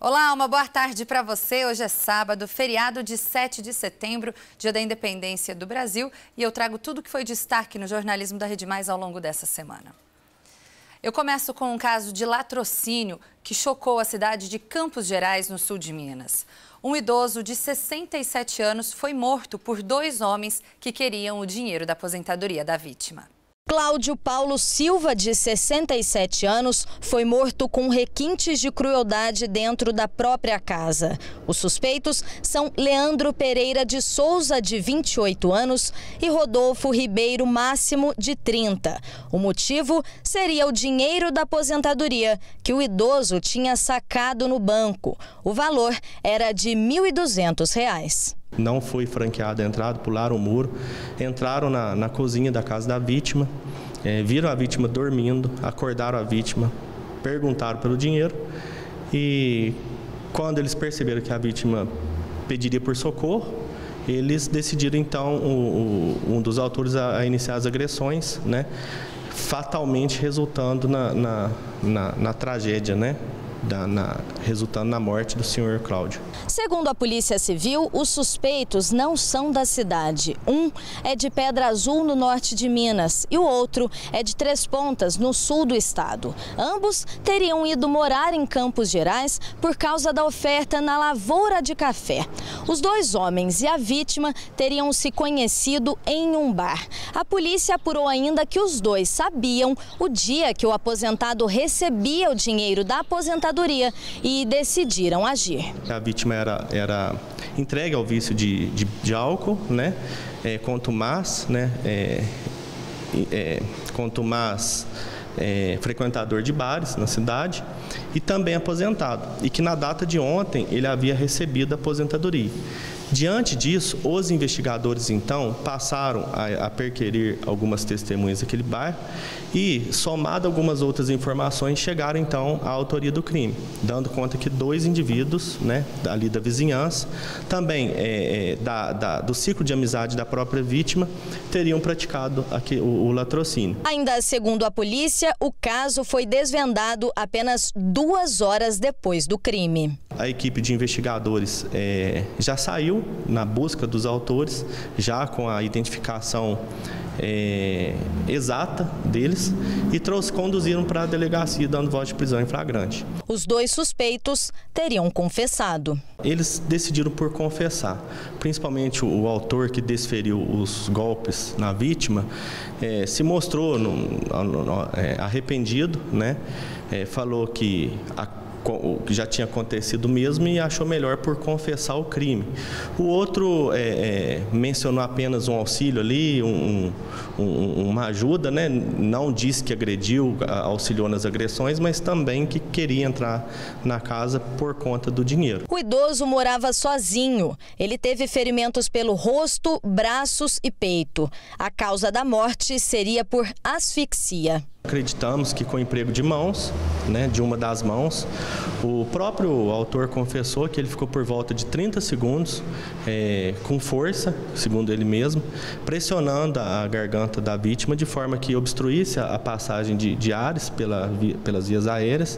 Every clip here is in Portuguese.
Olá, uma boa tarde para você. Hoje é sábado, feriado de 7 de setembro, dia da independência do Brasil, e eu trago tudo que foi destaque no jornalismo da Rede Mais ao longo dessa semana. Eu começo com um caso de latrocínio que chocou a cidade de Campos Gerais, no sul de Minas. Um idoso de 67 anos foi morto por dois homens que queriam o dinheiro da aposentadoria da vítima. Cláudio Paulo Silva, de 67 anos, foi morto com requintes de crueldade dentro da própria casa. Os suspeitos são Leandro Pereira de Souza, de 28 anos, e Rodolfo Ribeiro Máximo, de 30. O motivo seria o dinheiro da aposentadoria que o idoso tinha sacado no banco. O valor era de R$ 1.200. Não foi franqueada a entrada, pularam o muro, entraram na cozinha da casa da vítima, viram a vítima dormindo, acordaram a vítima, perguntaram pelo dinheiro e quando eles perceberam que a vítima pediria por socorro, eles decidiram então, um dos autores, a iniciar as agressões, né, fatalmente resultando na tragédia, né? Resultando na morte do senhor Cláudio. Segundo a Polícia Civil, os suspeitos não são da cidade. Um é de Pedra Azul, no norte de Minas, e o outro é de Três Pontas, no sul do estado. Ambos teriam ido morar em Campos Gerais por causa da oferta na lavoura de café. Os dois homens e a vítima teriam se conhecido em um bar. A polícia apurou ainda que os dois sabiam o dia que o aposentado recebia o dinheiro da aposentadoria e decidiram agir. A vítima era entregue ao vício de álcool, né? Contumaz, né? Contumaz frequentador de bares na cidade e também aposentado. E que na data de ontem ele havia recebido a aposentadoria. Diante disso, os investigadores, então, passaram a perquerir algumas testemunhas daquele bairro e, somado algumas outras informações, chegaram, então, à autoria do crime, dando conta que dois indivíduos, né, ali da vizinhança, também do ciclo de amizade da própria vítima, teriam praticado o latrocínio. Ainda segundo a polícia, o caso foi desvendado apenas 2 horas depois do crime. A equipe de investigadores já saiu na busca dos autores, já com a identificação exata deles e conduziram para a delegacia dando voz de prisão em flagrante. Os dois suspeitos teriam confessado. Eles decidiram por confessar, principalmente o autor que desferiu os golpes na vítima se mostrou arrependido, né? Falou que o que já tinha acontecido mesmo e achou melhor por confessar o crime. O outro mencionou apenas um auxílio ali, uma ajuda, né? Não disse que agrediu, auxiliou nas agressões, mas também que queria entrar na casa por conta do dinheiro. O idoso morava sozinho. Ele teve ferimentos pelo rosto, braços e peito. A causa da morte seria por asfixia. Acreditamos que com emprego de mãos, né, de uma das mãos, o próprio autor confessou que ele ficou por volta de 30 segundos com força, segundo ele mesmo, pressionando a garganta da vítima de forma que obstruísse a passagem de ares pelas vias aéreas,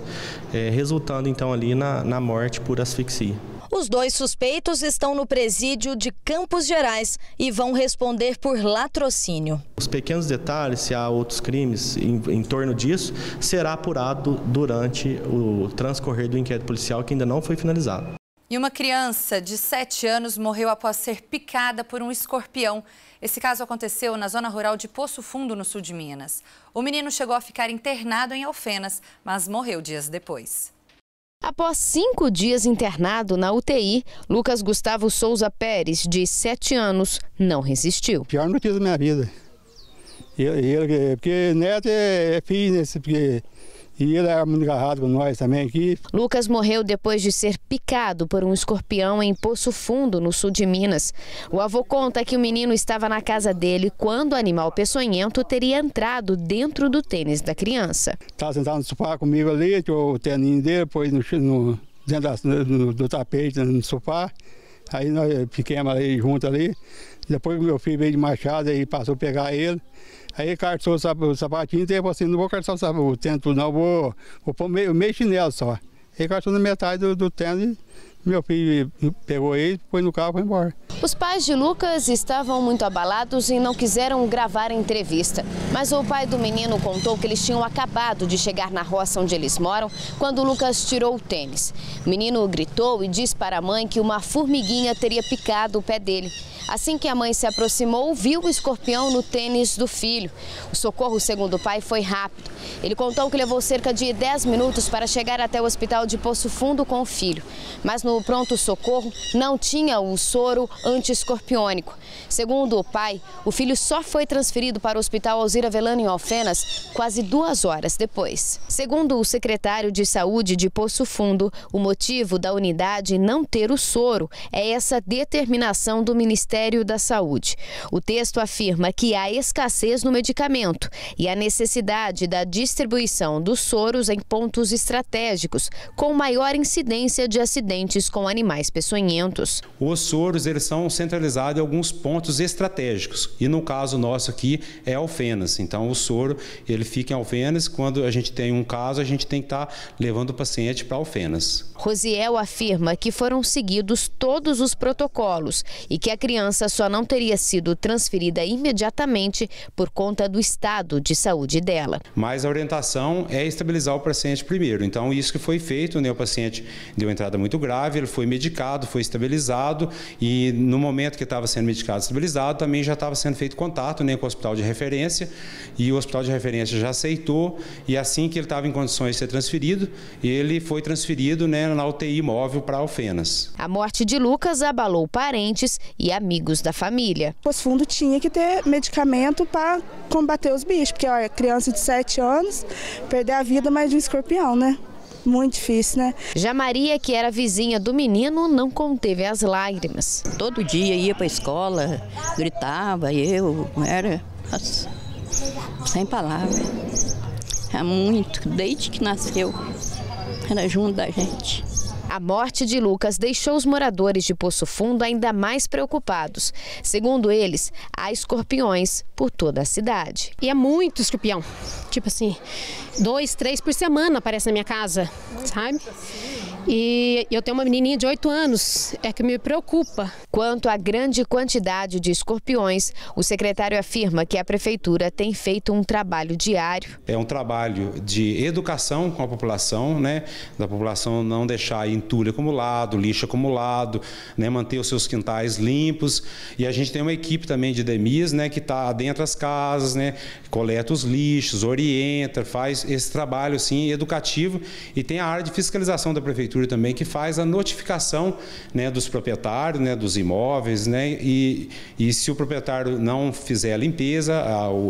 resultando então ali na morte por asfixia. Os dois suspeitos estão no presídio de Campos Gerais e vão responder por latrocínio. Os pequenos detalhes, se há outros crimes em torno disso, será apurado durante o transcorrer do inquérito policial que ainda não foi finalizado. E uma criança de 7 anos morreu após ser picada por um escorpião. Esse caso aconteceu na zona rural de Poço Fundo, no sul de Minas. O menino chegou a ficar internado em Alfenas, mas morreu dias depois. Após 5 dias internado na UTI, Lucas Gustavo Souza Pérez, de 7 anos, não resistiu. Pior notícia da minha vida. Porque neto é filho, né? Porque ele era muito agarrado com nós também aqui. Lucas morreu depois de ser picado por um escorpião em Poço Fundo, no sul de Minas. O avô conta que o menino estava na casa dele quando o animal peçonhento teria entrado dentro do tênis da criança. Estava sentado no sofá comigo ali, o tênis dele, pôs dentro do tapete, no sofá. Aí nós ficamos ali juntos ali. Depois meu filho veio de machado e passou a pegar ele. Aí cartou o sapatinho e falou assim, não vou cartar o tênis não, vou pôr meio chinelo só. Ele cortou na metade do tênis. Meu filho pegou ele, pôs no carro e foi embora. Os pais de Lucas estavam muito abalados e não quiseram gravar a entrevista. Mas o pai do menino contou que eles tinham acabado de chegar na roça onde eles moram quando Lucas tirou o tênis. O menino gritou e disse para a mãe que uma formiguinha teria picado o pé dele. Assim que a mãe se aproximou, viu o escorpião no tênis do filho. O socorro, segundo o pai, foi rápido. Ele contou que levou cerca de 10 minutos para chegar até o hospital de Poço Fundo com o filho. Mas no pronto-socorro não tinha o soro anti-escorpiônico. Segundo o pai, o filho só foi transferido para o Hospital Alzira Velano em Alfenas quase 2 horas depois. Segundo o secretário de Saúde de Poço Fundo, o motivo da unidade não ter o soro é essa determinação do Ministério da Saúde. O texto afirma que há escassez no medicamento e a necessidade da distribuição dos soros em pontos estratégicos, com maior incidência de acidentes com animais peçonhentos. Os soros, eles são centralizados em alguns pontos estratégicos e no caso nosso aqui é Alfenas. Então o soro, ele fica em Alfenas. Quando a gente tem um caso, a gente tem que estar levando o paciente para Alfenas. Rosiel afirma que foram seguidos todos os protocolos e que a criança só não teria sido transferida imediatamente por conta do estado de saúde dela. Mas a orientação é estabilizar o paciente primeiro. Então isso que foi feito, né? O paciente deu entrada muito grave, ele foi medicado, foi estabilizado e no momento que estava sendo medicado e estabilizado também já estava sendo feito contato, né, com o hospital de referência e o hospital de referência já aceitou e assim que ele estava em condições de ser transferido, ele foi transferido, né, na UTI móvel para Alfenas. A morte de Lucas abalou parentes e amigos da família. Poço Fundo tinha que ter medicamento para combater os bichos, porque olha, criança de 7 anos perder a vida mais de um escorpião, né? Muito difícil, né? Já Maria, que era vizinha do menino, não conteve as lágrimas. Todo dia ia para a escola, gritava, era sem palavras. É muito, desde que nasceu, era junto da gente. A morte de Lucas deixou os moradores de Poço Fundo ainda mais preocupados. Segundo eles, há escorpiões por toda a cidade. E é muito escorpião. Tipo assim, 2, 3 por semana aparece na minha casa, sabe? E eu tenho uma menininha de 8 anos, é que me preocupa. Quanto à grande quantidade de escorpiões, o secretário afirma que a prefeitura tem feito um trabalho diário. É um trabalho de educação com a população, né? Da população não deixar entulho acumulado, lixo acumulado, né? Manter os seus quintais limpos. E a gente tem uma equipe também de DEMIS, né? Que está dentro das casas, né? Coleta os lixos, orienta, faz esse trabalho assim, educativo. E tem a área de fiscalização da prefeitura também, que faz a notificação, né, dos proprietários, né, dos imóveis, né, e se o proprietário não fizer a limpeza,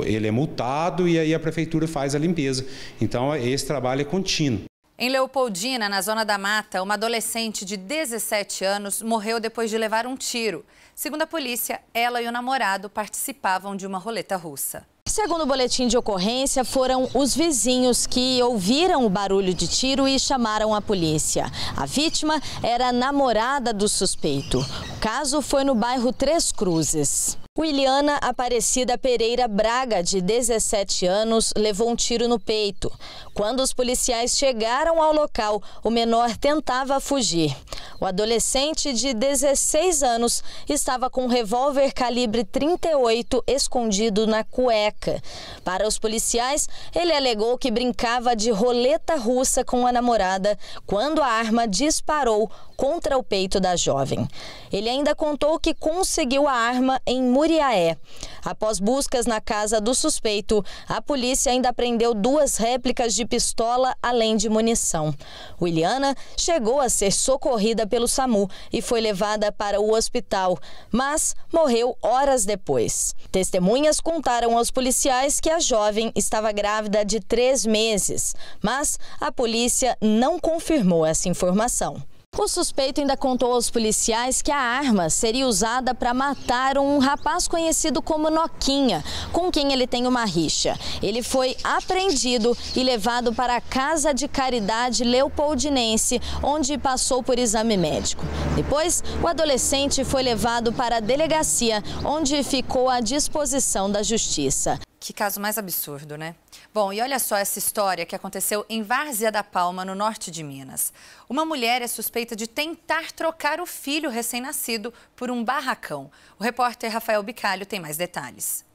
ele é multado e aí a prefeitura faz a limpeza. Então, esse trabalho é contínuo. Em Leopoldina, na Zona da Mata, uma adolescente de 17 anos morreu depois de levar um tiro. Segundo a polícia, ela e o namorado participavam de uma roleta russa. Segundo o boletim de ocorrência, foram os vizinhos que ouviram o barulho de tiro e chamaram a polícia. A vítima era a namorada do suspeito. O caso foi no bairro Três Cruzes. Williana Aparecida Pereira Braga, de 17 anos, levou um tiro no peito. Quando os policiais chegaram ao local, o menor tentava fugir. O adolescente de 16 anos estava com um revólver calibre 38 escondido na cueca. Para os policiais, ele alegou que brincava de roleta russa com a namorada quando a arma disparou contra o peito da jovem. Ele ainda contou que conseguiu a arma em Muriaé. Após buscas na casa do suspeito, a polícia ainda apreendeu 2 réplicas de pistola, além de munição. Williana chegou a ser socorrida pelo SAMU e foi levada para o hospital, mas morreu horas depois. Testemunhas contaram aos policiais que a jovem estava grávida de 3 meses, mas a polícia não confirmou essa informação. O suspeito ainda contou aos policiais que a arma seria usada para matar um rapaz conhecido como Noquinha, com quem ele tem uma rixa. Ele foi apreendido e levado para a Casa de Caridade Leopoldinense, onde passou por exame médico. Depois, o adolescente foi levado para a delegacia, onde ficou à disposição da justiça. Que caso mais absurdo, né? Bom, e olha só essa história que aconteceu em Várzea da Palma, no norte de Minas. Uma mulher é suspeita de tentar trocar o filho recém-nascido por um barracão. O repórter Rafael Bicalho tem mais detalhes.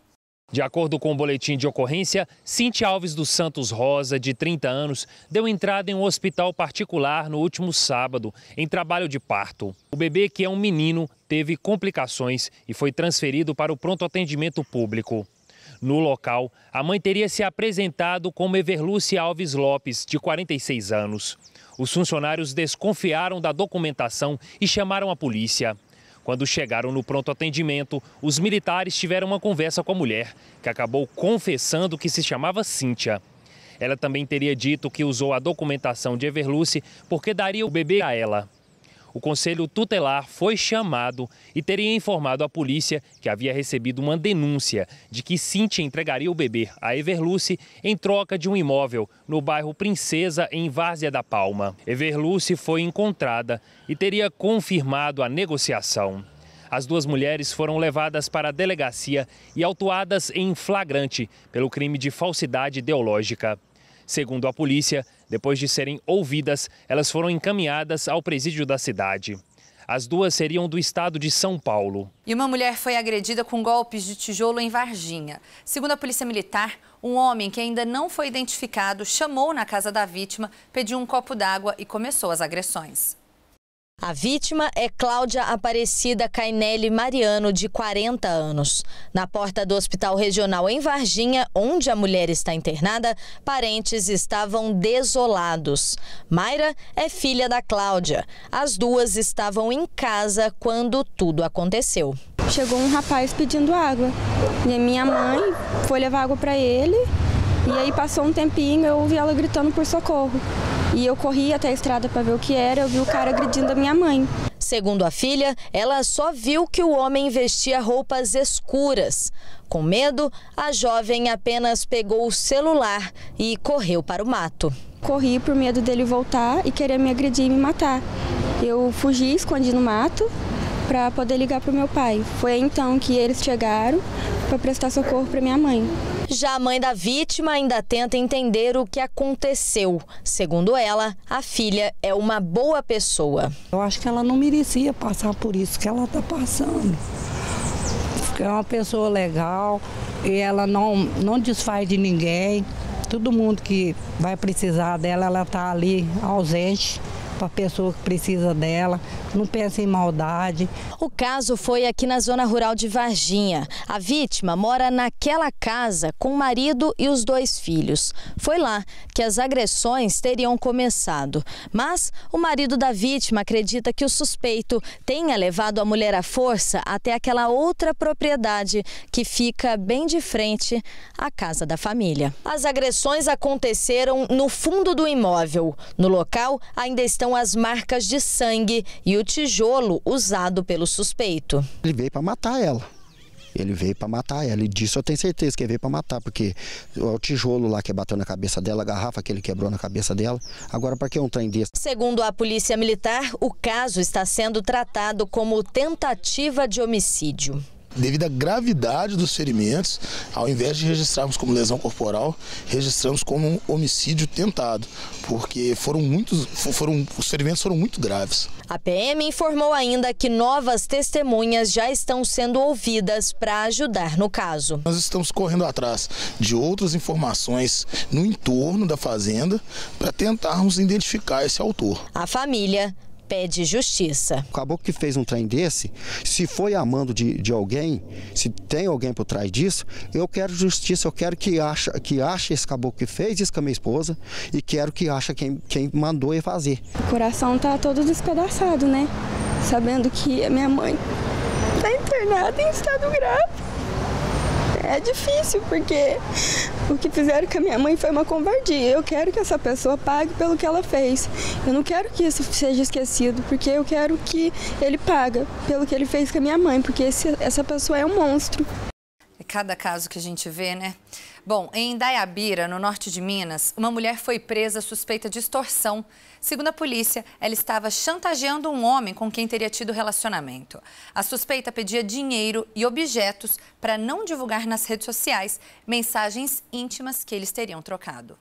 De acordo com o boletim de ocorrência, Cíntia Alves dos Santos Rosa, de 30 anos, deu entrada em um hospital particular no último sábado, em trabalho de parto. O bebê, que é um menino, teve complicações e foi transferido para o pronto atendimento público. No local, a mãe teria se apresentado como Everluce Alves Lopes, de 46 anos. Os funcionários desconfiaram da documentação e chamaram a polícia. Quando chegaram no pronto atendimento, os militares tiveram uma conversa com a mulher, que acabou confessando que se chamava Cíntia. Ela também teria dito que usou a documentação de Everluce porque daria o bebê a ela. O conselho tutelar foi chamado e teria informado à polícia que havia recebido uma denúncia de que Cíntia entregaria o bebê a Everluce em troca de um imóvel no bairro Princesa, em Várzea da Palma. Everluce foi encontrada e teria confirmado a negociação. As duas mulheres foram levadas para a delegacia e autuadas em flagrante pelo crime de falsidade ideológica. Segundo a polícia, depois de serem ouvidas, elas foram encaminhadas ao presídio da cidade. As duas seriam do estado de São Paulo. E uma mulher foi agredida com golpes de tijolo em Varginha. Segundo a Polícia Militar, um homem que ainda não foi identificado chamou na casa da vítima, pediu um copo d'água e começou as agressões. A vítima é Cláudia Aparecida Cainelli Mariano, de 40 anos. Na porta do Hospital Regional em Varginha, onde a mulher está internada, parentes estavam desolados. Mayra é filha da Cláudia. As duas estavam em casa quando tudo aconteceu. Chegou um rapaz pedindo água e a minha mãe foi levar água para ele. E aí passou um tempinho, eu ouvi ela gritando por socorro. E eu corri até a estrada para ver o que era, eu vi o cara agredindo a minha mãe. Segundo a filha, ela só viu que o homem vestia roupas escuras. Com medo, a jovem apenas pegou o celular e correu para o mato. Corri por medo dele voltar e querer me agredir e me matar. Eu fugi, escondi no mato para poder ligar para o meu pai. Foi então que eles chegaram para prestar socorro para minha mãe. Já a mãe da vítima ainda tenta entender o que aconteceu. Segundo ela, a filha é uma boa pessoa. Eu acho que ela não merecia passar por isso que ela está passando. Porque é uma pessoa legal e ela não desfaz de ninguém. Todo mundo que vai precisar dela, ela está ali ausente para a pessoa que precisa dela, não pensa em maldade. O caso foi aqui na zona rural de Varginha. A vítima mora naquela casa com o marido e os 2 filhos. Foi lá que as agressões teriam começado. Mas o marido da vítima acredita que o suspeito tenha levado a mulher à força até aquela outra propriedade que fica bem de frente à casa da família. As agressões aconteceram no fundo do imóvel. No local ainda estão as marcas de sangue e o tijolo usado pelo suspeito. Ele veio para matar ela. Ele disse, eu tenho certeza que ele veio para matar, porque o tijolo lá que bateu na cabeça dela, a garrafa que ele quebrou na cabeça dela. Agora, para que um trem desse? Segundo a Polícia Militar, o caso está sendo tratado como tentativa de homicídio. Devido à gravidade dos ferimentos, ao invés de registrarmos como lesão corporal, registramos como um homicídio tentado, porque os ferimentos foram muito graves. A PM informou ainda que novas testemunhas já estão sendo ouvidas para ajudar no caso. Nós estamos correndo atrás de outras informações no entorno da fazenda para tentarmos identificar esse autor. A família pede justiça. O caboclo que fez um trem desse, se foi a mando de alguém, se tem alguém por trás disso, eu quero justiça, eu quero que ache esse caboclo que fez isso com a minha esposa e quero que ache quem mandou ele fazer. O coração tá todo despedaçado, né? Sabendo que a minha mãe tá internada em estado grave. É difícil, porque o que fizeram com a minha mãe foi uma covardia. Eu quero que essa pessoa pague pelo que ela fez. Eu não quero que isso seja esquecido, porque eu quero que ele pague pelo que ele fez com a minha mãe, porque essa pessoa é um monstro. cada caso que a gente vê, né? Bom, em Indaiabira, no norte de Minas, uma mulher foi presa suspeita de extorsão. Segundo a polícia, ela estava chantageando um homem com quem teria tido relacionamento. A suspeita pedia dinheiro e objetos para não divulgar nas redes sociais mensagens íntimas que eles teriam trocado.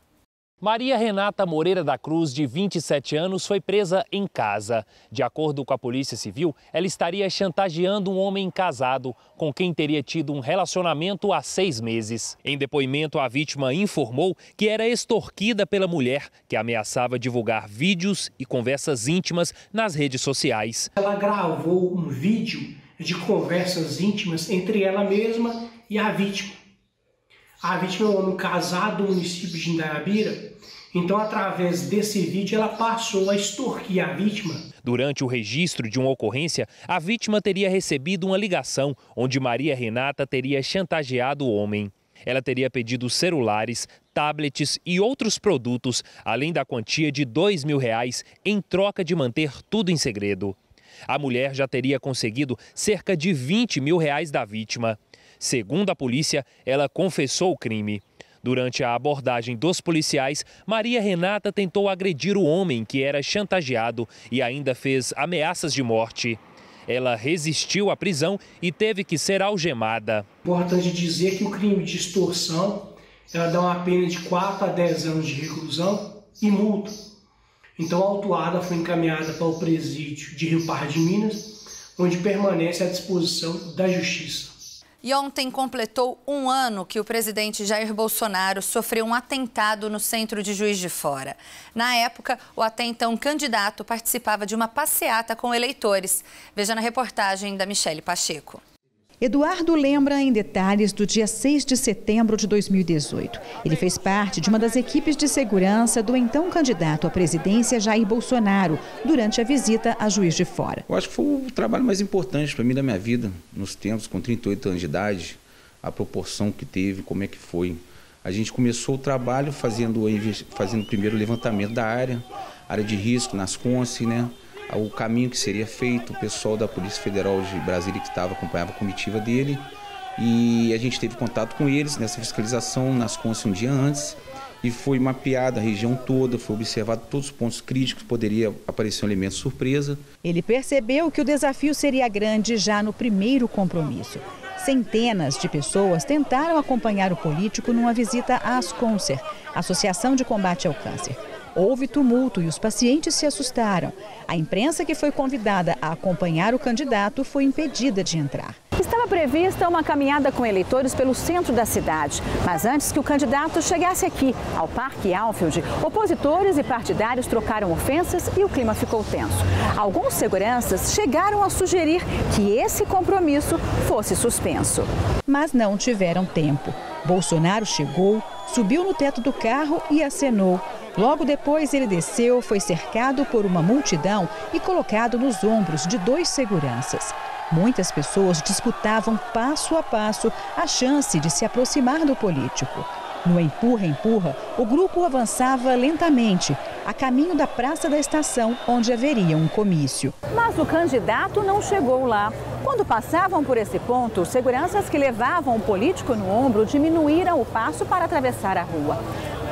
Maria Renata Moreira da Cruz, de 27 anos, foi presa em casa. De acordo com a Polícia Civil, ela estaria chantageando um homem casado com quem teria tido um relacionamento há 6 meses. Em depoimento, a vítima informou que era extorquida pela mulher, que ameaçava divulgar vídeos e conversas íntimas nas redes sociais. Ela gravou um vídeo de conversas íntimas entre ela mesma e a vítima. A vítima é um homem casado no município de Indaiabira, então através desse vídeo ela passou a extorquir a vítima. Durante o registro de uma ocorrência, a vítima teria recebido uma ligação onde Maria Renata teria chantageado o homem. Ela teria pedido celulares, tablets e outros produtos, além da quantia de R$2.000 em troca de manter tudo em segredo. A mulher já teria conseguido cerca de R$20.000 da vítima. Segundo a polícia, ela confessou o crime. Durante a abordagem dos policiais, Maria Renata tentou agredir o homem que era chantageado e ainda fez ameaças de morte. Ela resistiu à prisão e teve que ser algemada. Importante dizer que o crime de extorsão ela dá uma pena de 4 a 10 anos de reclusão e multa. Então a autuada foi encaminhada para o presídio de Rio Pardo de Minas, onde permanece à disposição da Justiça. E ontem completou 1 ano que o presidente Jair Bolsonaro sofreu um atentado no centro de Juiz de Fora. Na época, o até então candidato participava de uma passeata com eleitores. Veja na reportagem da Michele Pacheco. Eduardo lembra em detalhes do dia 6 de setembro de 2018. Ele fez parte de uma das equipes de segurança do então candidato à presidência Jair Bolsonaro durante a visita a Juiz de Fora. Eu acho que foi o trabalho mais importante para mim da minha vida, nos tempos, com 38 anos de idade, a proporção que teve, como é que foi. A gente começou o trabalho fazendo primeiro o levantamento da área de risco, nas Conce, né? O caminho que seria feito, o pessoal da Polícia Federal de Brasília que acompanhava a comitiva dele, e a gente teve contato com eles nessa fiscalização nas Conce um dia antes, e foi mapeada a região toda, foi observado todos os pontos críticos, poderia aparecer um elemento surpresa. Ele percebeu que o desafio seria grande já no primeiro compromisso. Centenas de pessoas tentaram acompanhar o político numa visita à Asconcer, Associação de Combate ao Câncer. Houve tumulto e os pacientes se assustaram. A imprensa que foi convidada a acompanhar o candidato foi impedida de entrar. Estava prevista uma caminhada com eleitores pelo centro da cidade. Mas antes que o candidato chegasse aqui, ao Parque Alfield, opositores e partidários trocaram ofensas e o clima ficou tenso. Alguns seguranças chegaram a sugerir que esse compromisso fosse suspenso. Mas não tiveram tempo. Bolsonaro chegou, subiu no teto do carro e acenou. Logo depois, ele desceu, foi cercado por uma multidão e colocado nos ombros de 2 seguranças. Muitas pessoas disputavam passo a passo a chance de se aproximar do político. No empurra-empurra, o grupo avançava lentamente, a caminho da Praça da Estação, onde haveria um comício. Mas o candidato não chegou lá. Quando passavam por esse ponto, seguranças que levavam o político no ombro diminuíram o passo para atravessar a rua.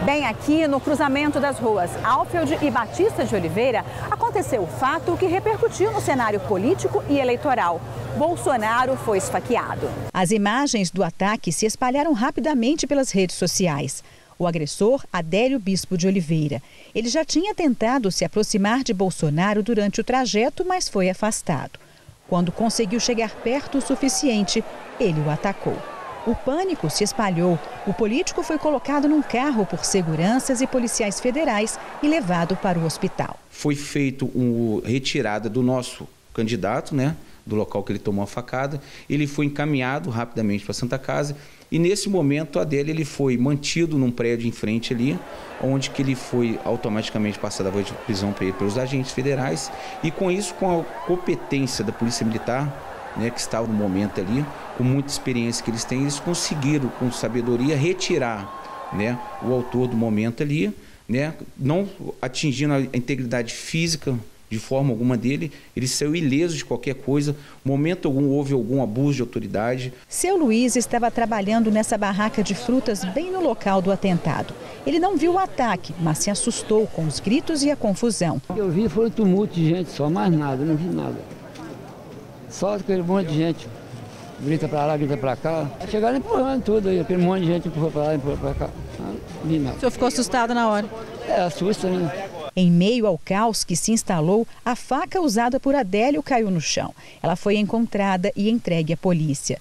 Bem aqui no cruzamento das ruas Alfield e Batista de Oliveira, aconteceu o fato que repercutiu no cenário político e eleitoral. Bolsonaro foi esfaqueado. As imagens do ataque se espalharam rapidamente pelas redes sociais. O agressor, Adélio Bispo de Oliveira. Ele já tinha tentado se aproximar de Bolsonaro durante o trajeto, mas foi afastado. Quando conseguiu chegar perto o suficiente, ele o atacou. O pânico se espalhou. O político foi colocado num carro por seguranças e policiais federais e levado para o hospital. Foi feito uma retirada do nosso candidato, né, do local que ele tomou a facada. Ele foi encaminhado rapidamente para a Santa Casa e nesse momento ele foi mantido num prédio em frente ali, onde que ele foi automaticamente passado a voz de prisão para ele pelos agentes federais e com isso, com a competência da Polícia Militar, né, que estava no momento ali, com muita experiência que eles têm, eles conseguiram, com sabedoria, retirar, né, o autor do momento ali, né, não atingindo a integridade física de forma alguma dele, ele saiu ileso de qualquer coisa, momento algum houve algum abuso de autoridade. Seu Luiz estava trabalhando nessa barraca de frutas bem no local do atentado. Ele não viu o ataque, mas se assustou com os gritos e a confusão. Eu vi foi um tumulto de gente, só mais nada, não vi nada. Só aquele monte de gente, grita para lá, grita para cá. Chegaram empurrando tudo aí, aquele monte de gente empurrou para lá, empurrou para cá. Não vi nada. O senhor ficou assustado na hora? Assusta, né? Em meio ao caos que se instalou, a faca usada por Adélio caiu no chão. Ela foi encontrada e entregue à polícia.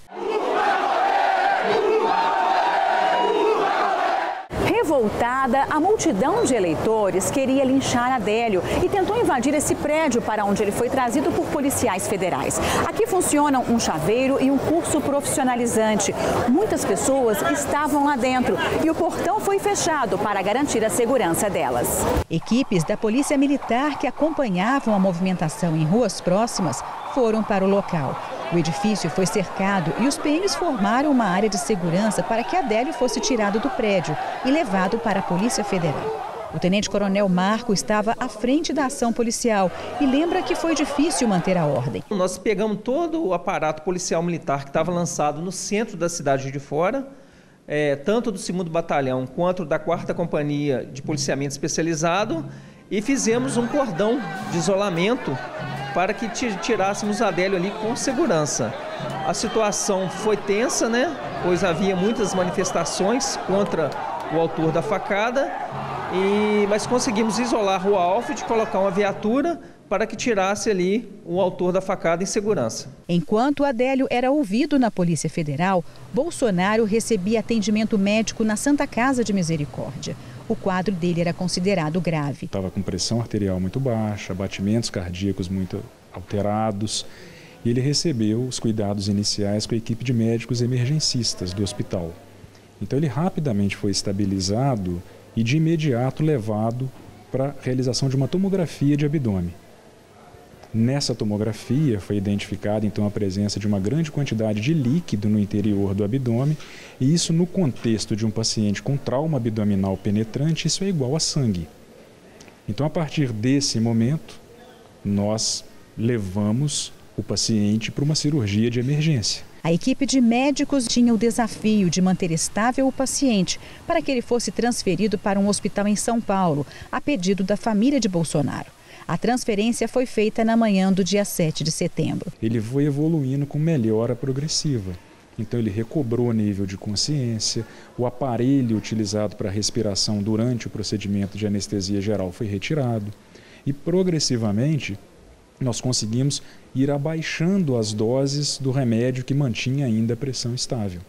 Revoltada, a multidão de eleitores queria linchar Adélio e tentou invadir esse prédio para onde ele foi trazido por policiais federais. Aqui funcionam um chaveiro e um curso profissionalizante. Muitas pessoas estavam lá dentro e o portão foi fechado para garantir a segurança delas. Equipes da Polícia Militar que acompanhavam a movimentação em ruas próximas foram para o local. O edifício foi cercado e os PMs formaram uma área de segurança para que Adélio fosse tirado do prédio e levado para a Polícia Federal. O tenente-coronel Marco estava à frente da ação policial e lembra que foi difícil manter a ordem. Nós pegamos todo o aparato policial militar que estava lançado no centro da cidade de Fora, tanto do 2º Batalhão quanto da 4ª Companhia de Policiamento Especializado, e fizemos um cordão de isolamento para que tirássemos Adélio ali com segurança. A situação foi tensa, né? Pois havia muitas manifestações contra o autor da facada, mas conseguimos isolar a Rua Alfred, colocar uma viatura para que tirasse ali o autor da facada em segurança. Enquanto Adélio era ouvido na Polícia Federal, Bolsonaro recebia atendimento médico na Santa Casa de Misericórdia. O quadro dele era considerado grave. Estava com pressão arterial muito baixa, batimentos cardíacos muito alterados, e ele recebeu os cuidados iniciais com a equipe de médicos emergencistas do hospital. Então ele rapidamente foi estabilizado e de imediato levado para a realização de uma tomografia de abdômen. Nessa tomografia foi identificada então a presença de uma grande quantidade de líquido no interior do abdômen, e isso no contexto de um paciente com trauma abdominal penetrante, isso é igual a sangue. Então a partir desse momento nós levamos o paciente para uma cirurgia de emergência. A equipe de médicos tinha o desafio de manter estável o paciente para que ele fosse transferido para um hospital em São Paulo, a pedido da família de Bolsonaro. A transferência foi feita na manhã do dia 7 de setembro. Ele foi evoluindo com melhora progressiva. Então ele recobrou o nível de consciência, o aparelho utilizado para respiração durante o procedimento de anestesia geral foi retirado e progressivamente nós conseguimos ir abaixando as doses do remédio que mantinha ainda a pressão estável.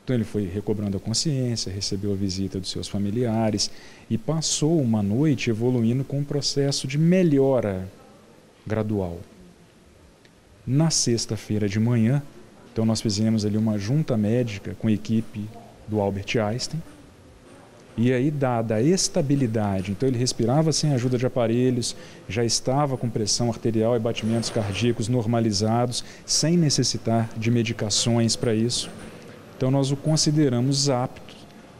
Então ele foi recobrando a consciência, recebeu a visita dos seus familiares e passou uma noite evoluindo com um processo de melhora gradual. Na sexta-feira de manhã, então nós fizemos ali uma junta médica com a equipe do Albert Einstein, e aí, dada a estabilidade, então ele respirava sem ajuda de aparelhos, já estava com pressão arterial e batimentos cardíacos normalizados, sem necessitar de medicações para isso. Então nós o consideramos apto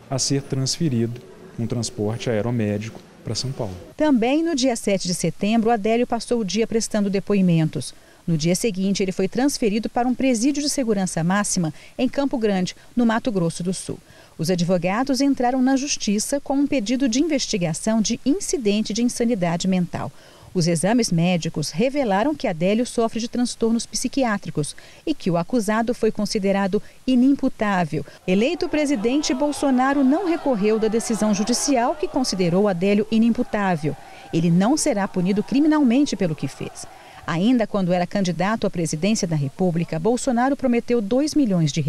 a ser transferido um transporte aeromédico para São Paulo. Também no dia 7 de setembro, Adélio passou o dia prestando depoimentos. No dia seguinte, ele foi transferido para um presídio de segurança máxima em Campo Grande, no Mato Grosso do Sul. Os advogados entraram na justiça com um pedido de investigação de incidente de insanidade mental. Os exames médicos revelaram que Adélio sofre de transtornos psiquiátricos e que o acusado foi considerado inimputável. Eleito presidente, Bolsonaro não recorreu da decisão judicial que considerou Adélio inimputável. Ele não será punido criminalmente pelo que fez. Ainda quando era candidato à presidência da República, Bolsonaro prometeu R$2 milhões de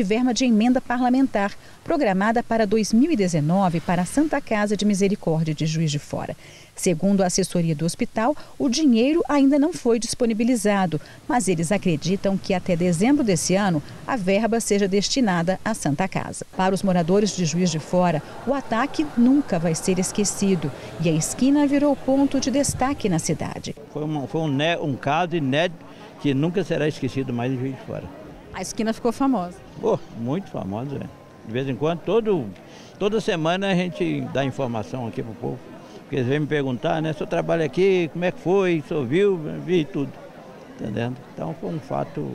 verba de emenda parlamentar, programada para 2019 para a Santa Casa de Misericórdia de Juiz de Fora. Segundo a assessoria do hospital, o dinheiro ainda não foi disponibilizado, mas eles acreditam que até dezembro desse ano a verba seja destinada à Santa Casa. Para os moradores de Juiz de Fora, o ataque nunca vai ser esquecido e a esquina virou ponto de destaque na cidade. Foi um caso inédito que nunca será esquecido mais em Juiz de Fora. A esquina ficou famosa. Muito famosa, De vez em quando, toda semana a gente dá informação aqui para o povo. porque eles vêm me perguntar, né? Se eu trabalho aqui, como é que foi, se eu viu, vi tudo, entendendo? Então foi um fato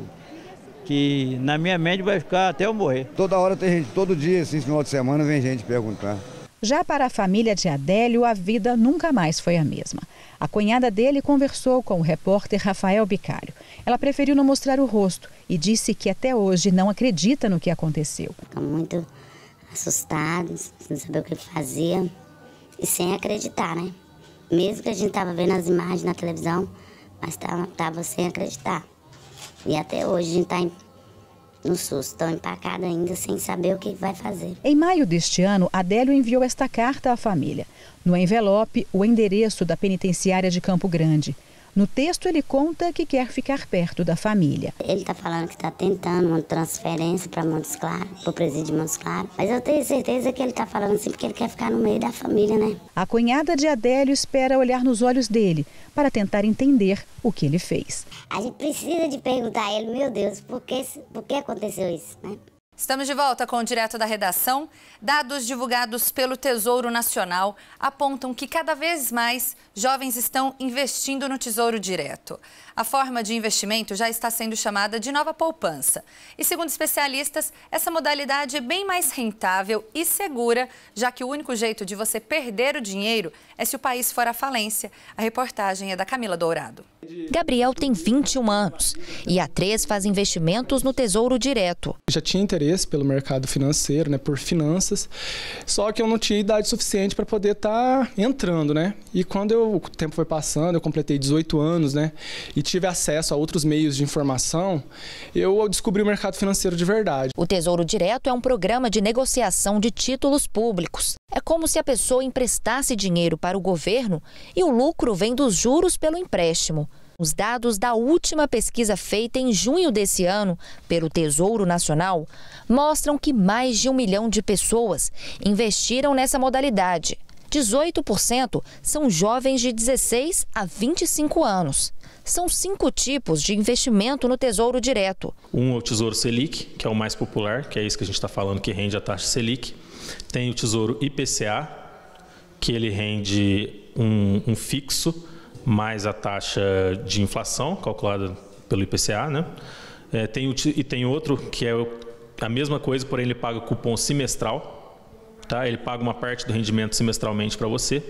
que na minha mente vai ficar até eu morrer. Toda hora tem gente, todo dia, assim, final de semana, vem gente perguntar. Já para a família de Adélio, a vida nunca mais foi a mesma. A cunhada dele conversou com o repórter Rafael Bicário. Ela preferiu não mostrar o rosto e disse que até hoje não acredita no que aconteceu. Ficamos muito assustados, sem saber o que fazer e sem acreditar, né? Mesmo que a gente estava vendo as imagens na televisão, mas estava sem acreditar. E até hoje a gente está no susto, tão empacado ainda, sem saber o que vai fazer. Em maio deste ano, Adélio enviou esta carta à família. No envelope, o endereço da penitenciária de Campo Grande. No texto, ele conta que quer ficar perto da família. Ele está falando que está tentando uma transferência para Montes Claros, para o presídio de Montes Claros. Mas eu tenho certeza que ele está falando assim porque ele quer ficar no meio da família, né? A cunhada de Adélio espera olhar nos olhos dele para tentar entender o que ele fez. A gente precisa de perguntar a ele, meu Deus, por que aconteceu isso, né? Estamos de volta com o Direto da Redação. Dados divulgados pelo Tesouro Nacional apontam que cada vez mais jovens estão investindo no Tesouro Direto. A forma de investimento já está sendo chamada de nova poupança. E, segundo especialistas, essa modalidade é bem mais rentável e segura, já que o único jeito de você perder o dinheiro é se o país for à falência. A reportagem é da Camila Dourado. Gabriel tem 21 anos e há 3 faz investimentos no Tesouro Direto. Já tinha interesse pelo mercado financeiro, né, por finanças, só que eu não tinha idade suficiente para poder estar entrando, né? E quando o tempo foi passando, eu completei 18 anos, né, e tive acesso a outros meios de informação, eu descobri o mercado financeiro de verdade. O Tesouro Direto é um programa de negociação de títulos públicos. É como se a pessoa emprestasse dinheiro para o governo e o lucro vem dos juros pelo empréstimo. Os dados da última pesquisa feita em junho desse ano pelo Tesouro Nacional mostram que mais de 1 milhão de pessoas investiram nessa modalidade. 18% são jovens de 16 a 25 anos. São 5 tipos de investimento no Tesouro Direto. Um é o Tesouro Selic, que é o mais popular, que é isso que a gente está falando, que rende a taxa Selic. Tem o Tesouro IPCA, que ele rende um fixo, mais a taxa de inflação, calculada pelo IPCA, né? Tem outro que é a mesma coisa, porém ele paga cupom semestral, tá? Ele paga uma parte do rendimento semestralmente para você.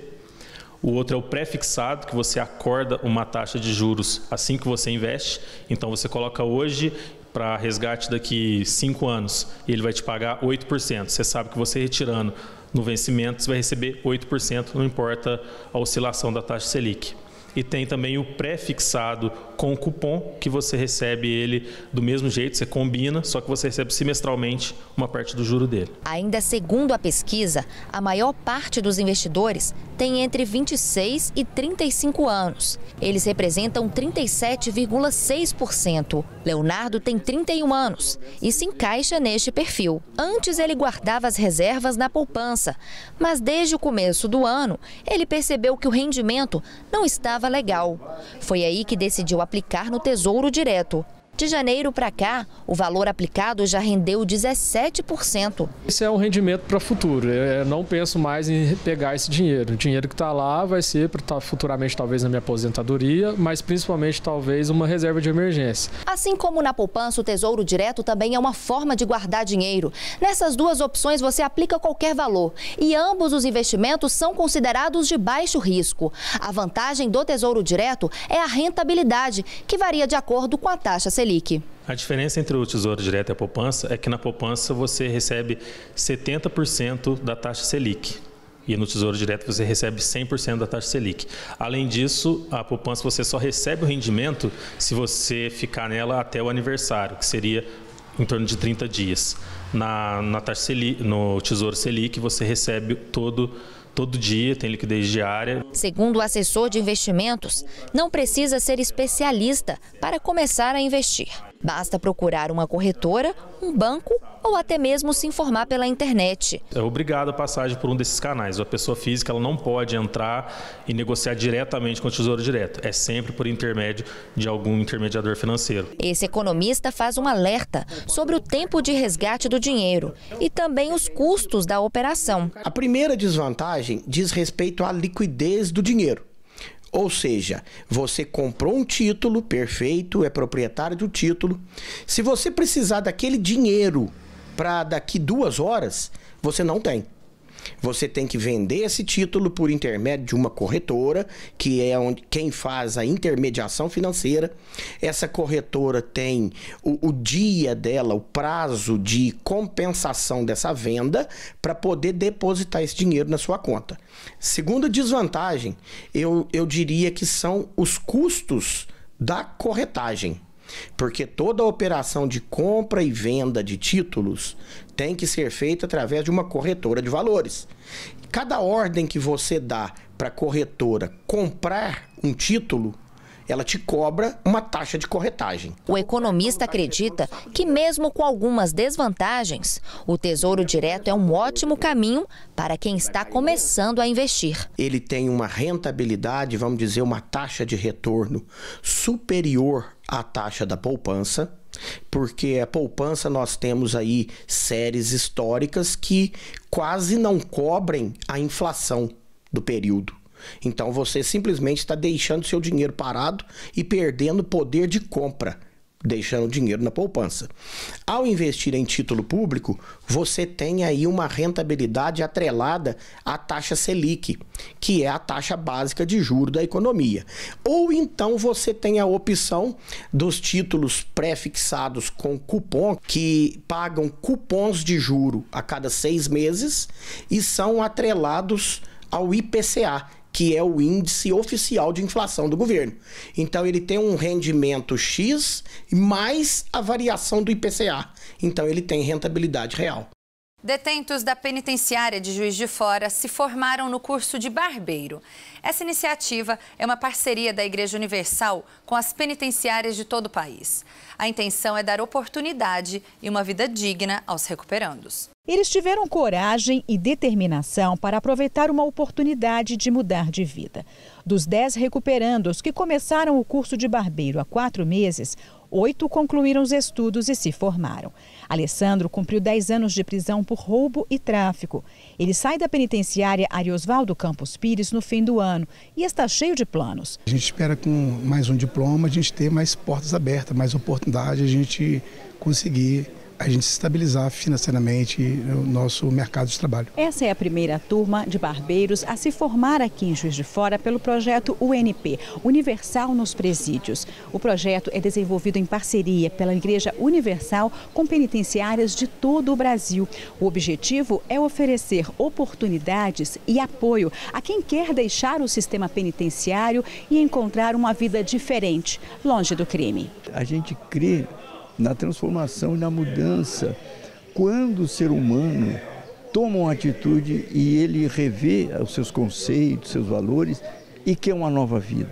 O outro é o pré-fixado, que você acorda uma taxa de juros assim que você investe. Então você coloca hoje para resgate daqui 5 anos e ele vai te pagar 8%. Você sabe que você retirando no vencimento, você vai receber 8%, não importa a oscilação da taxa Selic. E tem também o pré-fixado com cupom, que você recebe ele do mesmo jeito, você combina, só que você recebe semestralmente uma parte do juro dele. Ainda segundo a pesquisa, a maior parte dos investidores tem entre 26 e 35 anos. Eles representam 37,6%. Leonardo tem 31 anos e se encaixa neste perfil. Antes ele guardava as reservas na poupança, mas desde o começo do ano ele percebeu que o rendimento não estava legal. Foi aí que decidiu aplicar no Tesouro Direto. De janeiro para cá, o valor aplicado já rendeu 17%. Esse é um rendimento para o futuro. Eu não penso mais em pegar esse dinheiro. O dinheiro que está lá vai ser para estar futuramente talvez na minha aposentadoria, mas principalmente talvez uma reserva de emergência. Assim como na poupança, o Tesouro Direto também é uma forma de guardar dinheiro. Nessas duas opções você aplica qualquer valor e ambos os investimentos são considerados de baixo risco. A vantagem do Tesouro Direto é a rentabilidade, que varia de acordo com a taxa Selic. A diferença entre o Tesouro Direto e a poupança é que na poupança você recebe 70% da taxa Selic e no Tesouro Direto você recebe 100% da taxa Selic. Além disso, a poupança você só recebe o rendimento se você ficar nela até o aniversário, que seria em torno de 30 dias. Na taxa Selic, no Tesouro Selic você recebe todo dia, tem liquidez diária. Segundo o assessor de investimentos, não precisa ser especialista para começar a investir. Basta procurar uma corretora, um banco ou até mesmo se informar pela internet. É obrigado a passagem por um desses canais. A pessoa física ela não pode entrar e negociar diretamente com o Tesouro Direto. É sempre por intermédio de algum intermediador financeiro. Esse economista faz um alerta sobre o tempo de resgate do dinheiro e também os custos da operação. A primeira desvantagem diz respeito à liquidez do dinheiro. Ou seja, você comprou um título, perfeito, é proprietário do título. Se você precisar daquele dinheiro para daqui 2 horas, você não tem. Você tem que vender esse título por intermédio de uma corretora, que é quem faz a intermediação financeira. Essa corretora tem o dia dela, o prazo de compensação dessa venda para poder depositar esse dinheiro na sua conta. Segunda desvantagem, eu diria que são os custos da corretagem. Porque toda a operação de compra e venda de títulos tem que ser feita através de uma corretora de valores. Cada ordem que você dá para a corretora comprar um título, ela te cobra uma taxa de corretagem. O economista acredita que mesmo com algumas desvantagens, o Tesouro Direto é um ótimo caminho para quem está começando a investir. Ele tem uma rentabilidade, vamos dizer, uma taxa de retorno superior à taxa da poupança, porque a poupança nós temos aí séries históricas que quase não cobrem a inflação do período. Então você simplesmente está deixando seu dinheiro parado e perdendo poder de compra, deixando o dinheiro na poupança. Ao investir em título público, você tem aí uma rentabilidade atrelada à taxa Selic, que é a taxa básica de juros da economia. Ou então você tem a opção dos títulos pré-fixados com cupom, que pagam cupons de juro a cada 6 meses e são atrelados ao IPCA, que é o índice oficial de inflação do governo. Então ele tem um rendimento X mais a variação do IPCA. Então ele tem rentabilidade real. Detentos da penitenciária de Juiz de Fora se formaram no curso de barbeiro. Essa iniciativa é uma parceria da Igreja Universal com as penitenciárias de todo o país. A intenção é dar oportunidade e uma vida digna aos recuperandos. Eles tiveram coragem e determinação para aproveitar uma oportunidade de mudar de vida. Dos 10 recuperandos que começaram o curso de barbeiro há 4 meses, 8 concluíram os estudos e se formaram. Alessandro cumpriu 10 anos de prisão por roubo e tráfico. Ele sai da penitenciária Ariosvaldo Campos Pires no fim do ano e está cheio de planos. A gente espera, com mais um diploma, a gente ter mais portas abertas, mais oportunidade, a gente conseguir se estabilizar financeiramente no nosso mercado de trabalho. Essa é a primeira turma de barbeiros a se formar aqui em Juiz de Fora pelo projeto UNP, Universal nos Presídios. O projeto é desenvolvido em parceria pela Igreja Universal com penitenciárias de todo o Brasil. O objetivo é oferecer oportunidades e apoio a quem quer deixar o sistema penitenciário e encontrar uma vida diferente, longe do crime. A gente crê na transformação e na mudança, quando o ser humano toma uma atitude e ele revê os seus conceitos, seus valores e quer uma nova vida.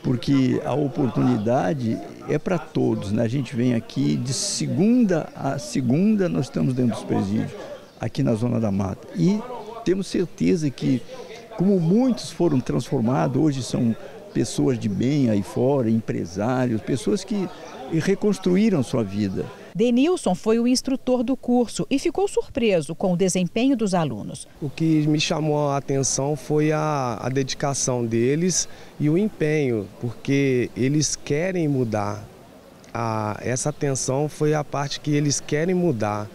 Porque a oportunidade é para todos, né? A gente vem aqui de segunda a segunda, nós estamos dentro dos presídios, aqui na Zona da Mata. E temos certeza que, como muitos foram transformados, hoje são pessoas de bem aí fora, empresários, pessoas que reconstruíram sua vida. Denilson foi o instrutor do curso e ficou surpreso com o desempenho dos alunos. O que me chamou a atenção foi a dedicação deles e o empenho, porque eles querem mudar. Essa atenção foi a parte que eles querem mudar.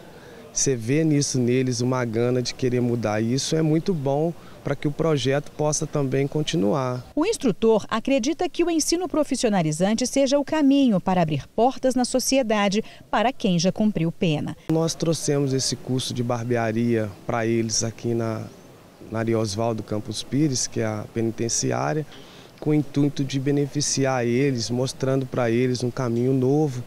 Você vê nisso neles uma gana de querer mudar. E isso é muito bom para que o projeto possa também continuar. O instrutor acredita que o ensino profissionalizante seja o caminho para abrir portas na sociedade para quem já cumpriu pena. Nós trouxemos esse curso de barbearia para eles aqui na Ariosvaldo Campos Pires, que é a penitenciária, com o intuito de beneficiar eles, mostrando para eles um caminho novo.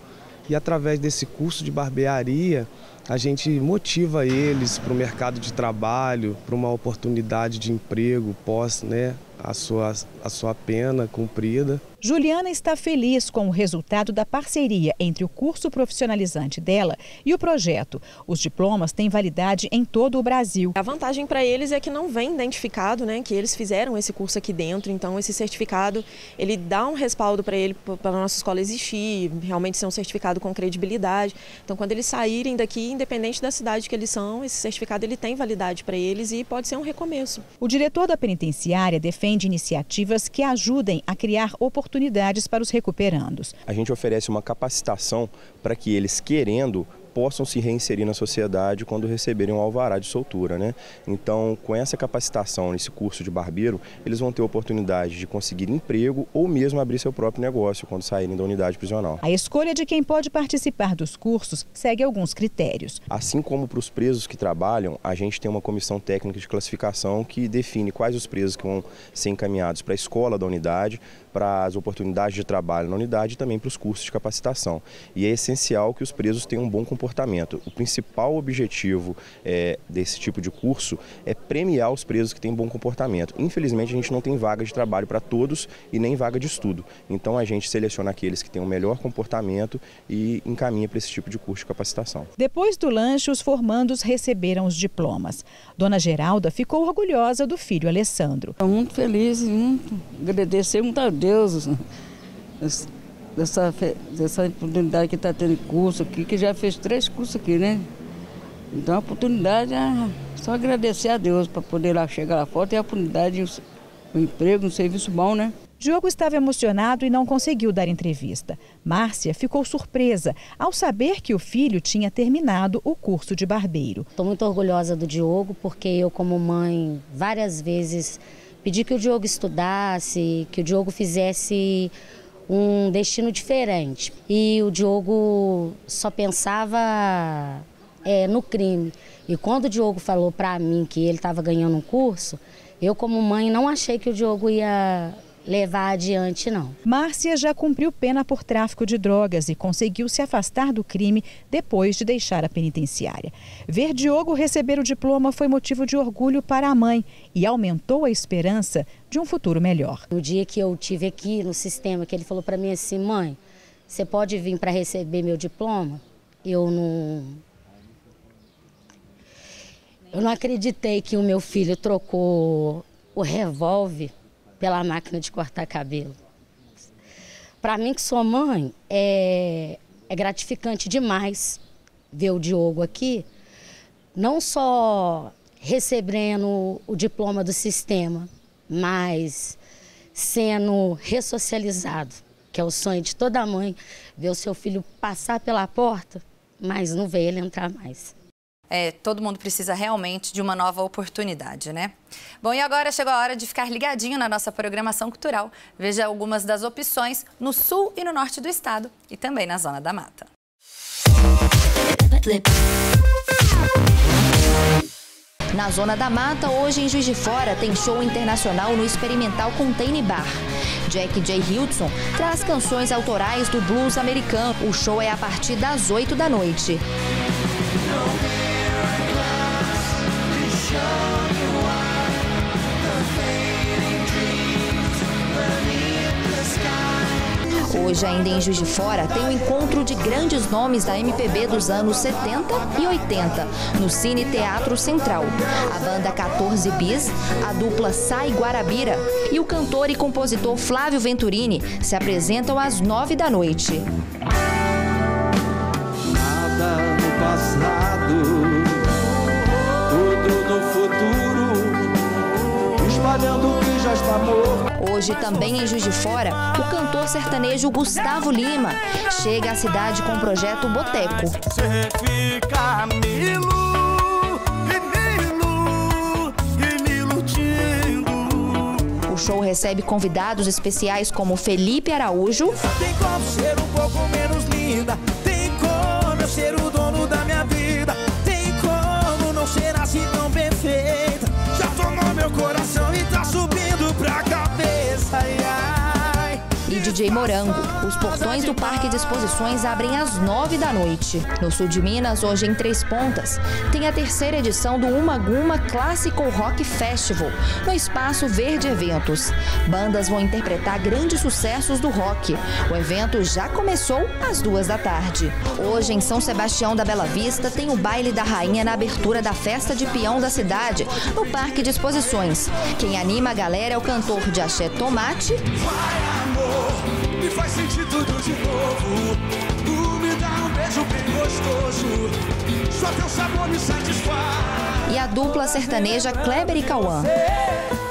E através desse curso de barbearia, a gente motiva eles para o mercado de trabalho, para uma oportunidade de emprego pós, né, a sua pena cumprida. Juliana está feliz com o resultado da parceria entre o curso profissionalizante dela e o projeto. Os diplomas têm validade em todo o Brasil. A vantagem para eles é que não vem identificado, né, que eles fizeram esse curso aqui dentro, então esse certificado, ele dá um respaldo para ele, para a nossa escola existir, realmente ser um certificado com credibilidade. Então quando eles saírem daqui, independente da cidade que eles são, esse certificado ele tem validade para eles e pode ser um recomeço. O diretor da penitenciária defende iniciativas que ajudem a criar oportunidades para os recuperandos. A gente oferece uma capacitação para que eles, querendo, possam se reinserir na sociedade quando receberem um alvará de soltura, né? Então, com essa capacitação nesse curso de barbeiro, eles vão ter a oportunidade de conseguir emprego ou mesmo abrir seu próprio negócio quando saírem da unidade prisional. A escolha de quem pode participar dos cursos segue alguns critérios. Assim como para os presos que trabalham, a gente tem uma comissão técnica de classificação que define quais os presos que vão ser encaminhados para a escola da unidade, para as oportunidades de trabalho na unidade e também para os cursos de capacitação. E é essencial que os presos tenham um bom comportamento. O principal objetivo desse tipo de curso é premiar os presos que têm bom comportamento. Infelizmente, a gente não tem vaga de trabalho para todos e nem vaga de estudo. Então, a gente seleciona aqueles que têm o melhor comportamento e encaminha para esse tipo de curso de capacitação. Depois do lanche, os formandos receberam os diplomas. Dona Geralda ficou orgulhosa do filho Alessandro. Estou muito feliz e agradecer muito a Deus dessa oportunidade que está tendo curso aqui, que já fez 3 cursos aqui, né? Então a oportunidade é só agradecer a Deus para poder lá chegar lá fora, ter a oportunidade de um emprego, um serviço bom, né? Diogo estava emocionado e não conseguiu dar entrevista. Márcia ficou surpresa ao saber que o filho tinha terminado o curso de barbeiro. Estou muito orgulhosa do Diogo, porque eu, como mãe, várias vezes pedi que o Diogo estudasse, que o Diogo fizesse um destino diferente. E o Diogo só pensava no crime. E quando o Diogo falou para mim que ele estava ganhando um curso, eu, como mãe, não achei que o Diogo ia levar adiante, não. Márcia já cumpriu pena por tráfico de drogas e conseguiu se afastar do crime depois de deixar a penitenciária. Ver Diogo receber o diploma foi motivo de orgulho para a mãe e aumentou a esperança de um futuro melhor. No dia que eu tive aqui no sistema, que ele falou para mim assim: mãe, você pode vir para receber meu diploma? Eu não acreditei que o meu filho trocou o revólver pela máquina de cortar cabelo. Para mim, que sou mãe, é gratificante demais ver o Diogo aqui, não só recebendo o diploma do sistema, mas sendo ressocializado, que é o sonho de toda mãe, ver o seu filho passar pela porta, mas não ver ele entrar mais. Todo mundo precisa realmente de uma nova oportunidade, né? Bom, e agora chegou a hora de ficar ligadinho na nossa programação cultural. Veja algumas das opções no sul e no norte do estado e também na Zona da Mata. Na Zona da Mata, hoje em Juiz de Fora, tem show internacional no Experimental Container Bar. Jack J. Hudson traz canções autorais do blues americano. O show é a partir das 8 da noite. Hoje, ainda em Juiz de Fora, tem um encontro de grandes nomes da MPB dos anos 70 e 80, no Cine Teatro Central. A banda 14 Bis, a dupla Sai Guarabira e o cantor e compositor Flávio Venturini se apresentam às 9 da noite. Nada no passado, tudo no futuro, espalhando o que já está morto. Hoje, também em Juiz de Fora, o cantor sertanejo Gustavo Lima chega à cidade com o projeto Boteco. O show recebe convidados especiais como Felipe Araújo. Tem como ser um pouco menos linda, tem como eu ser o dono da minha vida, tem como não ser assim tão perfeita. Já tomou meu coração e tá subindo pra cabeça, ai, ai. E de DJ Morango. Os portões do Parque de Exposições abrem às 9 da noite. No sul de Minas, hoje em Três Pontas, tem a terceira edição do Uma Guma Classical Rock Festival, no Espaço Verde Eventos. Bandas vão interpretar grandes sucessos do rock. O evento já começou às 2 da tarde. Hoje, em São Sebastião da Bela Vista, tem o Baile da Rainha na abertura da Festa de Peão da cidade, no Parque de Exposições. Quem anima a galera é o cantor de axé Tomate. Vai, amor, me faz sentir tudo de novo. Tu me dá um beijo bem gostoso. Só teu sabor me satisfaz. E a dupla sertaneja Kleber e Cauã.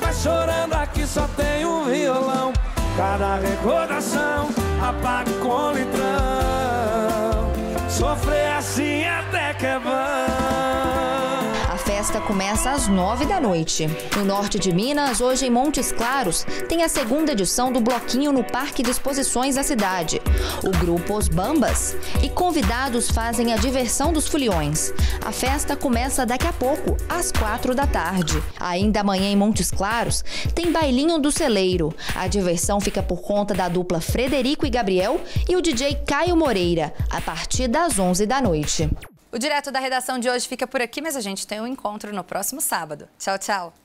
Vai chorando aqui, só tem um violão. Cada recordação apaga com litrão. Sofrer assim até que é bom. A festa começa às 9 da noite. No norte de Minas, hoje em Montes Claros, tem a segunda edição do Bloquinho no Parque de Exposições da cidade. O grupo Os Bambas e convidados fazem a diversão dos foliões. A festa começa daqui a pouco, às 4 da tarde. Ainda amanhã em Montes Claros, tem Bailinho do Celeiro. A diversão fica por conta da dupla Frederico e Gabriel e o DJ Caio Moreira, a partir das 11 da noite. O Direto da Redação de hoje fica por aqui, mas a gente tem um encontro no próximo sábado. Tchau, tchau!